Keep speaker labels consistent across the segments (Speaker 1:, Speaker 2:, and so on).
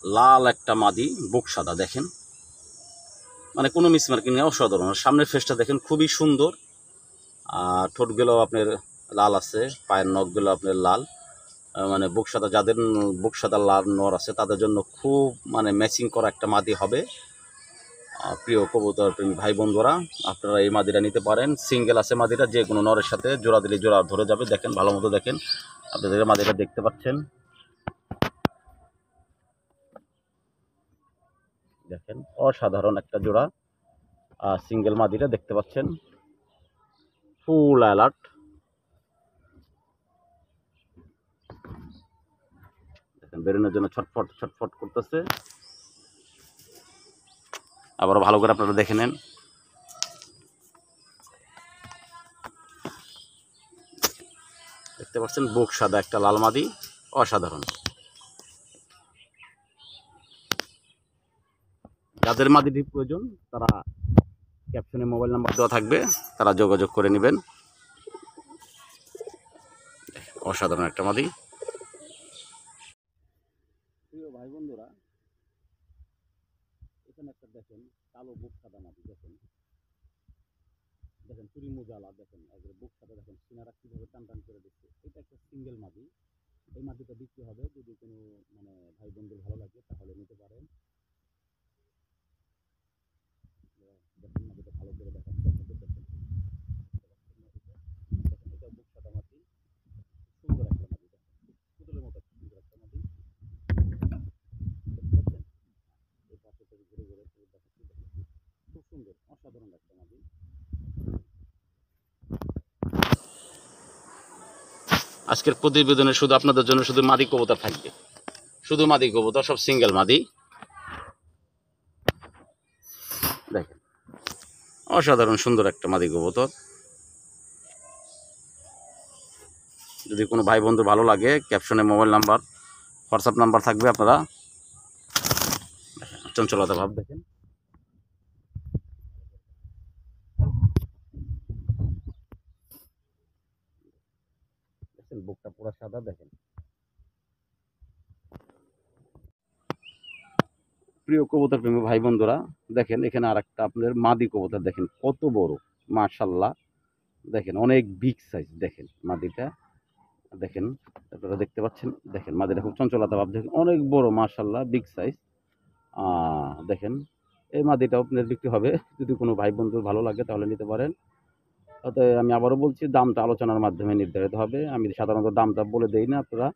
Speaker 1: লাল একটা মাদি, বুক সাদা দেখেন, মানে কোনো মিসমার্কিং নেই, অসাধারণ। সামনের ফেসটা দেখেন খুবই সুন্দর, আর ঠোঁটগুলো আপনার লাল আছে, পায়ের নখগুলো আপনার লাল, মানে বুক সাদা, যাদের বুক সাদা লাল নর আছে তাদের জন্য খুব মানে ম্যাচিং করা একটা মাদি হবে। প্রিয় কবুতর প্রেমী ভাই বন্ধুরা, আপনারা এই মাদিটা নিতে পারেন। সিঙ্গেল আছে মাদিটা, যে কোনো নরের সাথে জোড়া দিলে জোড়া ধরে যাবে। দেখেন ভালো মতো দেখেন, আপনাদের মাদিটা দেখতে পাচ্ছেন, দেখেন অসাধারণ একটা জোড়া। সিঙ্গেল মাদিটা দেখতে পাচ্ছেন, ফুল অ্যালার্ট। দেখেন বেরোনোর জন্য ছটফট ছটফট করতেছে। আবার ভালো করে আপনারা দেখে নেন। দেখতে পাচ্ছেন বুক সাদা একটা লাল মাদি, অসাধারণ। যাদের মাদিটির প্রয়োজন তারা ক্যাপশনে মোবাইল নাম্বার দেওয়া থাকবে, তারা যোগাযোগ করে নেবেন। অসাধারণ একটা মাদি। প্রিয় ভাই বন্ধুরা, এখানে একটা দেখেন কালো বুক সাদা মাদি, দেখেন দেখেন চুরি মুজালা, দেখেন একবারে বুক সাদা, দেখেন সিনারা কিভাবে টান টান করে দিচ্ছে। এটা একটা সিঙ্গেল মাদি। এই মাদিটা বিক্রি হবে, যদি কোনো মানে ভাই বন্ধুর ভালো লাগে তাহলে নিতে পারেন। দেখেন মাদিটা ভালো করে দেখাচ্ছে আপনাদের, দেখেন দেখেন এটা বুক সাদা মাদি, সুন্দর একটা মাদি, দেখেন পুতুলের মতো সুন্দর একটা মাদি। দেখতে পাচ্ছেন এই পাশে থেকে ঘুরে ঘুরে দেখাচ্ছি, দেখেন খুব সুন্দর অসাধারণ একটা মাদি। আজকের প্রতিবেদনে শুধু আপনাদের জন্য শুধু মাদি কবুতর থাকবে, শুধু মাদি কবুতর, সব সিঙ্গেল মাদি। দেখেন অসাধারণ সুন্দর একটা মাদি কবুতর। যদি কোনো ভাই বন্ধু ভালো লাগে ক্যাপশনে মোবাইল নাম্বার, হোয়াটসঅ্যাপ নাম্বার থাকবে, আপনারা চঞ্চলতা ভাব দেখেন। দেখেন বুকটা পুরো সাদা, দেখেন। প্রিয় কবুতর প্রেমী ভাই বন্ধুরা, দেখেন এখানে আর একটা আপনাদের মাদি কবুতর, দেখেন কত বড়, মাশাল্লাহ। দেখেন অনেক বিগ সাইজ, দেখেন মাদিটা, দেখেন আপনারা দেখতে পাচ্ছেন, দেখেন মাদিটা খুব চঞ্চলতা ভাব, দেখেন অনেক বড়, মাশাল্লাহ বিগ সাইজ। দেখেন এই মাদিটাও আপনার বিক্রি হবে, যদি কোনো ভাই বন্ধুর ভালো লাগে তাহলে নিতে পারেন। অতএব আমি আবারও বলছি, দামটা আলোচনার মাধ্যমে নির্ধারিত হবে। আমি সাধারণত দামটা বলে দেই না, আপনারা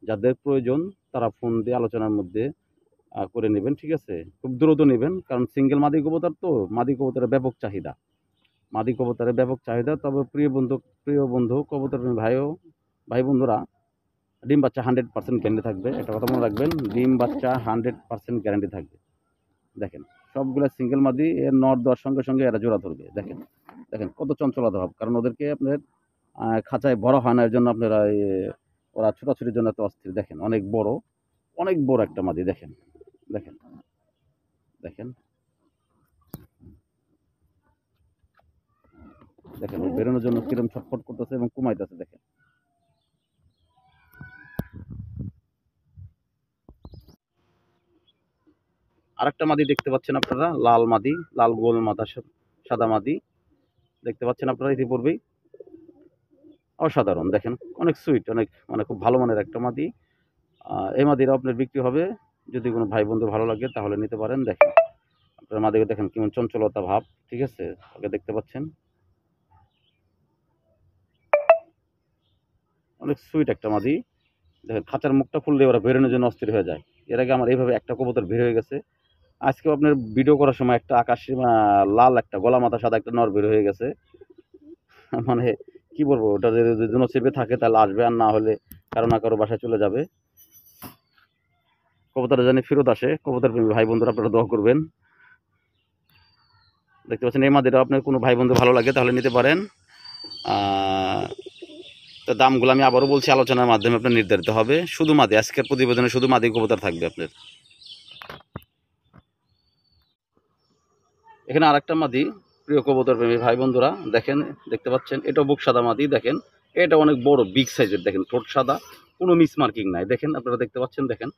Speaker 1: যাদের প্রয়োজন তারা ফোন দিয়ে আলোচনার মধ্যে করে নেবেন, ঠিক আছে? খুব দ্রুত নেবেন, কারণ সিঙ্গেল মাদি কবুতর তো, মাদি কবুতরের ব্যাপক চাহিদা, মাদি কবুতরের ব্যাপক চাহিদা। তবে প্রিয় বন্ধু কবুতর ভাই বন্ধুরা, ডিম বাচ্চা 100% গ্যারান্টি থাকবে, একটা কথা মনে রাখবেন, ডিম বাচ্চা 100% গ্যারান্টি থাকবে। দেখেন সবগুলা সিঙ্গেল মাদি, এর নর দেওয়ার সঙ্গে সঙ্গে এরা জোড়া ধরবে। দেখেন দেখেন কত চঞ্চলতা ভাব, কারণ ওদেরকে আপনার খাঁচায় বড় হয় না, এর জন্য আপনারা ওরা ছোটাছুটির জন্য এত অস্থির। দেখেন অনেক বড় একটা মাদি, দেখেন দেখেন দেখেন দেখেন ও বেরোনোর জন্য কিরম ছটফট করতেছে এবং কুমাইতেছে। দেখেন আরেকটা মাদি দেখতে পাচ্ছেন আপনারা, লাল মাদি, লাল গোল মাথা সাদা মাদি দেখতে পাচ্ছেন আপনারা ইতিপূর্বেই, অসাধারণ। দেখেন অনেক সুইট, অনেক মানে খুব ভালো মানের একটা মাদি। এই মাদিরা আপনার বিক্রি হবে, যদি কোনো ভাই বন্ধু ভালো লাগে তাহলে নিতে পারেন। দেখেন আপনার মাদিকে দেখেন কেমন চঞ্চলতা ভাব, ঠিক আছে? ওকে দেখতে পাচ্ছেন, অনেক সুইট একটা মাদি। দেখেন খাঁচার মুখটা খুললে ওরা বেরোনোর জন্য অস্থির হয়ে যায়। এর আগে আমার এইভাবে একটা কবুতর বের হয়ে গেছে। আজকেও আপনার ভিডিও করার সময় একটা আকাশি লাল একটা গলা মাথা সাদা একটা নর বের হয়ে গেছে। মানে কি বলবো, ওটা যদি নসিবে থাকে তাহলে আসবে, আর না হলে কারো না কারো বাসায় চলে যাবে। কবুতরটা জানি ফেরত আসে। কবুতর প্রেমী ভাই বন্ধুরা আপনারা দোয়া করবেন। দেখতে পাচ্ছেন এই মাদিটা আপনার কোনো ভাই বন্ধু ভালো লাগে তাহলে নিতে পারেন। তো দামগুলো আমি আবারও বলছি, আলোচনার মাধ্যমে আপনার নির্ধারিত হবে। শুধু মাদি, আজকের প্রতিবেদনে শুধু মাদি কবুতর থাকবে আপনার। এখানে আরেকটা মাদি, প্রিয় কবুতর প্রেমী ভাই বন্ধুরা, দেখেন দেখতে পাচ্ছেন এটাও বুক সাদা মাদি। দেখেন এটা অনেক বড় বিগ সাইজের, দেখেন ঠোঁট সাদা, কোনো মিস মার্কিং নাই। দেখেন আপনারা দেখতে পাচ্ছেন, দেখেন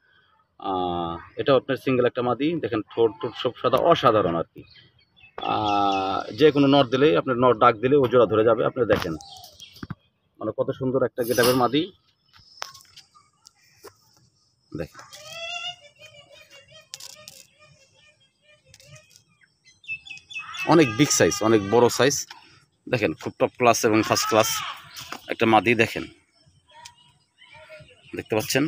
Speaker 1: এটাও আপনার সিঙ্গেল একটা মাদি, দেখেন ঠোঁট ঠোঁট সব সাদা, অসাধারণ আর কি। যে কোনো নর দিলেই, আপনার নর ডাক দিলে ও জোড়া ধরে যাবে। আপনি দেখেন মানে কত সুন্দর একটা গেটাবের মাদি, দেখেন অনেক বিগ সাইজ, অনেক বড় সাইজ। দেখেন খুব টপ ক্লাস এবং ফার্স্ট ক্লাস একটা মাদি, দেখেন দেখতে পাচ্ছেন।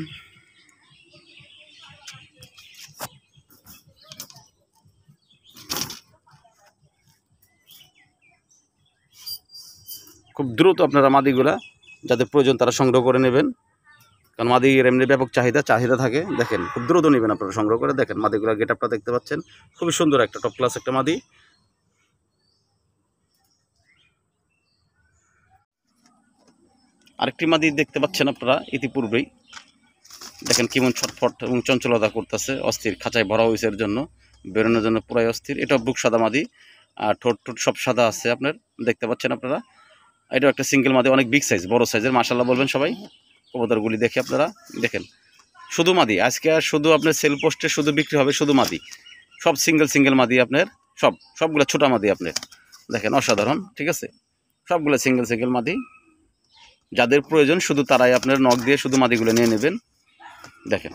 Speaker 1: খুব দ্রুত আপনারা মাদিগুলা যাদের প্রয়োজন তারা সংগ্রহ করে নেবেন, কারণ মাদির এমনি ব্যাপক চাহিদা থাকে। দেখেন খুব দ্রুত নেবেন আপনারা সংগ্রহ করে। দেখেন মাদিগুলার গেট আপটা দেখতে পাচ্ছেন, খুবই সুন্দর একটা টপ ক্লাস একটা মাদি। আরেকটি মাদি দেখতে পাচ্ছেন আপনারা ইতিপূর্বেই, দেখেন কেমন ছটফট এবং চঞ্চলতা করতেছে, অস্থির, খাঁচায় ভরা হয়েছে এর জন্য, বেরোনোর জন্য পুরাই অস্থির। এটাও বুক সাদা মাদি, আর ঠোঁট ঠোঁট সব সাদা আছে আপনার, দেখতে পাচ্ছেন আপনারা। এটাও একটা সিঙ্গেল মাদি, অনেক বিগ সাইজ, বড় সাইজের, মাশাআল্লাহ বলবেন সবাই। কবুতরগুলি দেখে আপনারা দেখেন, শুধু মাদি আজকে, আর শুধু আপনার সেল পোস্টে শুধু বিক্রি হবে শুধু মাদি, সব সিঙ্গেল মাদি আপনার, সবগুলো ছোটা মাদি আপনার, দেখেন অসাধারণ, ঠিক আছে। সবগুলো সিঙ্গেল মাদি, যাদের প্রয়োজন শুধু তারাই আপনার নখ দিয়ে শুধু মাদিগুলো নিয়ে নেবেন। দেখেন